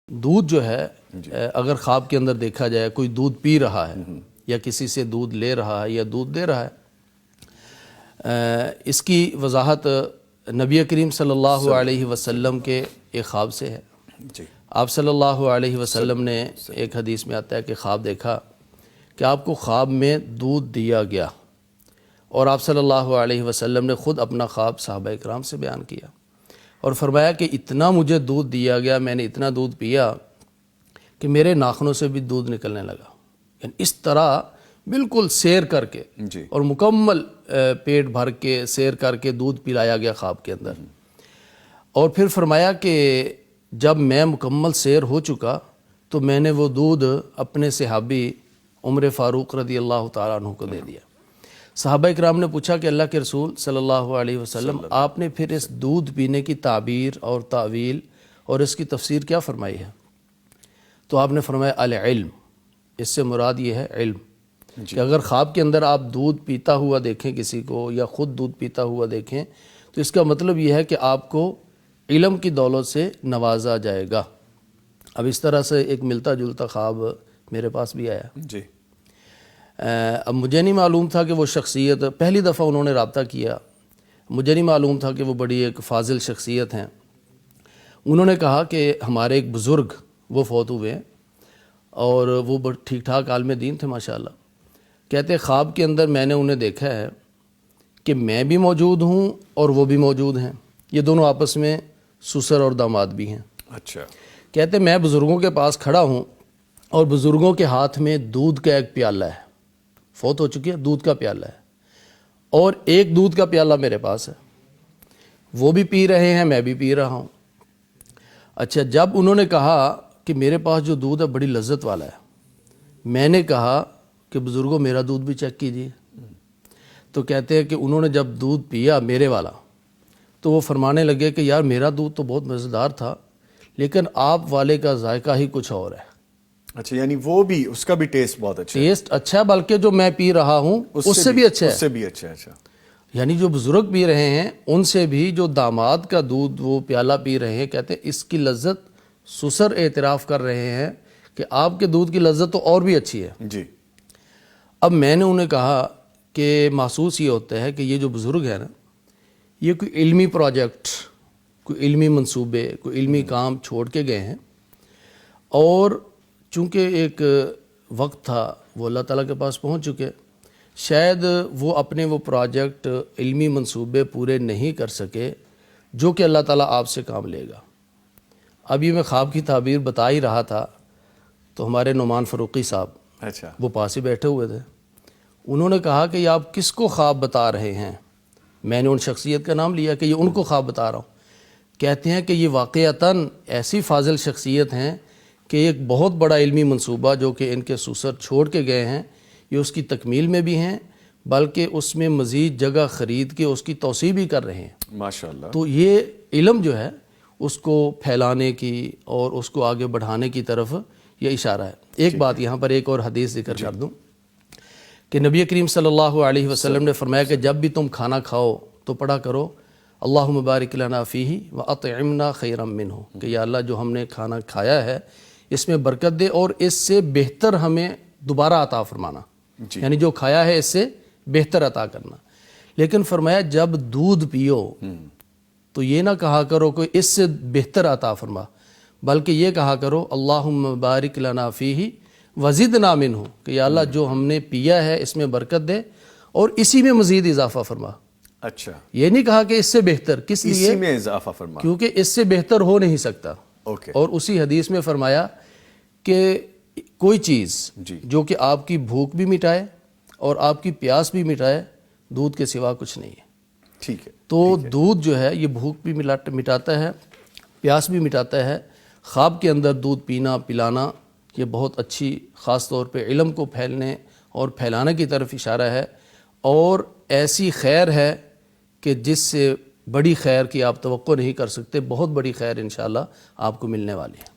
دودھ جو ہے اگر خواب کے اندر دیکھا جائے کوئی دودھ پی رہا ہے یا کسی سے دودھ لے رہا ہے یا دودھ دے رہا ہے، اس کی وضاحت نبی کریم صلی اللہ علیہ وسلم کے ایک خواب سے ہے۔ آپ صلی اللہ علیہ وسلم نے ایک حدیث میں آتا ہے کہ خواب دیکھا کہ آپ کو خواب میں دودھ دیا گیا، اور آپ صلی اللہ علیہ وسلم نے خود اپنا خواب صحابہ اکرام سے بیان کیا اور فرمایا کہ اتنا مجھے دودھ دیا گیا، میں نے اتنا دودھ پیا کہ میرے ناخنوں سے بھی دودھ نکلنے لگا۔ یعنی اس طرح بالکل سیر کر کے اور مکمل پیٹ بھر کے سیر کر کے دودھ پلایا گیا خواب کے اندر۔ اور پھر فرمایا کہ جب میں مکمل سیر ہو چکا تو میں نے وہ دودھ اپنے صحابی عمر فاروق رضی اللہ تعالیٰ عنہ کو دے دیا۔ صحابہ اکرام نے پوچھا کہ اللہ کے رسول صلی اللہ علیہ وسلم آپ نے پھر اس دودھ پینے کی تعبیر اور تعویل اور اس کی تفسیر کیا فرمائی ہے؟ تو آپ نے فرمایا العلم، اس سے مراد یہ ہے علم، کہ اگر خواب کے اندر آپ دودھ پیتا ہوا دیکھیں کسی کو یا خود دودھ پیتا ہوا دیکھیں تو اس کا مطلب یہ ہے کہ آپ کو علم کی دولت سے نوازا جائے گا۔ اب اس طرح سے ایک ملتا جلتا خواب میرے پاس بھی آیا۔ اب مجھے نہیں معلوم تھا کہ وہ شخصیت، پہلی دفعہ انہوں نے رابطہ کیا، مجھے نہیں معلوم تھا کہ وہ بڑی ایک فاضل شخصیت ہیں۔ انہوں نے کہا کہ ہمارے ایک بزرگ وہ فوت ہوئے ہیں اور وہ ٹھیک ٹھاک عالم دین تھے ماشاءاللہ۔ کہتے خواب کے اندر میں نے انہیں دیکھا ہے کہ میں بھی موجود ہوں اور وہ بھی موجود ہیں، یہ دونوں آپس میں سسر اور داماد بھی ہیں۔ اچھا، کہتے میں بزرگوں کے پاس کھڑا ہوں اور بزرگوں کے ہاتھ میں دودھ کا ایک پیالہ ہے، فوت ہو چکی ہے، دودھ کا پیالہ ہے، اور ایک دودھ کا پیالہ میرے پاس ہے، وہ بھی پی رہے ہیں، میں بھی پی رہا ہوں۔ اچھا، جب انہوں نے کہا کہ میرے پاس جو دودھ ہے بڑی لذت والا ہے، میں نے کہا کہ بزرگوں میرا دودھ بھی چیک کیجیے۔ تو کہتے ہیں کہ انہوں نے جب دودھ پیا میرے والا تو وہ فرمانے لگے کہ یار میرا دودھ تو بہت مزیدار تھا لیکن آپ والے کا ذائقہ ہی کچھ اور ہے۔ اچھا، یعنی وہ بھی، اس کا بھی ٹیسٹ بہت اچھا ہے، ٹیسٹ اچھا ہے، بلکہ جو میں پی رہا ہوں اس سے بھی اچھا ہے، اس سے بھی اچھا ہے۔ اچھا، یعنی جو بزرگ پی رہے ہیں ان سے بھی جو داماد کا دودھ وہ پیالہ پی رہے ہیں، کہتے ہیں اس کی لذت سسر اعتراف کر رہے ہیں کہ آپ کے دودھ کی لذت تو اور بھی اچھی ہے۔ جی۔ اب میں نے انہیں کہا کہ محسوس یہ ہوتا ہے کہ یہ جو بزرگ ہے نا، یہ کوئی علمی پروجیکٹ، کوئی علمی منصوبے، کوئی علمی کام چھوڑ کے گئے ہیں، اور چونکہ ایک وقت تھا وہ اللہ تعالیٰ کے پاس پہنچ چکے، شاید وہ اپنے وہ پروجیکٹ علمی منصوبے پورے نہیں کر سکے جو کہ اللہ تعالیٰ آپ سے کام لے گا۔ اب یہ میں خواب کی تعبیر بتا ہی رہا تھا تو ہمارے نعمان فاروقی صاحب، اچھا، وہ پاس ہی بیٹھے ہوئے تھے، انہوں نے کہا کہ یہ آپ کس کو خواب بتا رہے ہیں؟ میں نے ان شخصیت کا نام لیا کہ یہ ان کو خواب بتا رہا ہوں۔ کہتے ہیں کہ یہ واقعتاً ایسی فاضل شخصیت ہیں کہ ایک بہت بڑا علمی منصوبہ جو کہ ان کے سسر چھوڑ کے گئے ہیں، یہ اس کی تکمیل میں بھی ہیں، بلکہ اس میں مزید جگہ خرید کے اس کی توسیع بھی کر رہے ہیں۔ ماشاءاللہ۔ تو یہ علم جو ہے اس کو پھیلانے کی اور اس کو آگے بڑھانے کی طرف یہ اشارہ ہے۔ ایک بات یہاں پر ایک اور حدیث ذکر کر دوں کہ نبی کریم صلی اللہ علیہ وسلم نے فرمایا کہ جب بھی تم کھانا کھاؤ تو پڑھا کرو اللہم بارک لنا فیہ واطعمنا خیرا منہ، کہ یا اللہ جو ہم نے کھانا کھایا ہے اس میں برکت دے اور اس سے بہتر ہمیں دوبارہ عطا فرمانا، یعنی جو کھایا ہے اس سے بہتر عطا کرنا۔ لیکن فرمایا جب دودھ پیو تو یہ نہ کہا کرو کہ اس سے بہتر عطا فرما، بلکہ یہ کہا کرو اللہم بارک لنا فیہ وزدنا منہ، کہ یا اللہ جو ہم نے پیا ہے اس میں برکت دے اور اسی میں مزید اضافہ فرما۔ اچھا، یہ نہیں کہا کہ اس سے بہتر، کس لیے؟ اسی میں اضافہ فرما، کیونکہ اس سے بہتر ہو نہیں سکتا۔ اور اسی حدیث میں فرمایا کہ کوئی چیز جو کہ آپ کی بھوک بھی مٹائے اور آپ کی پیاس بھی مٹائے، دودھ کے سوا کچھ نہیں ہے۔ ٹھیک ہے، تو دودھ جو ہے یہ بھوک بھی مٹاتا ہے، پیاس بھی مٹاتا ہے۔ خواب کے اندر دودھ پینا پلانا یہ بہت اچھی، خاص طور پہ علم کو پھیلنے اور پھیلانے کی طرف اشارہ ہے، اور ایسی خیر ہے کہ جس سے بڑی خیر کی آپ توقع نہیں کر سکتے، بہت بڑی خیر انشاءاللہ آپ کو ملنے والی ہے۔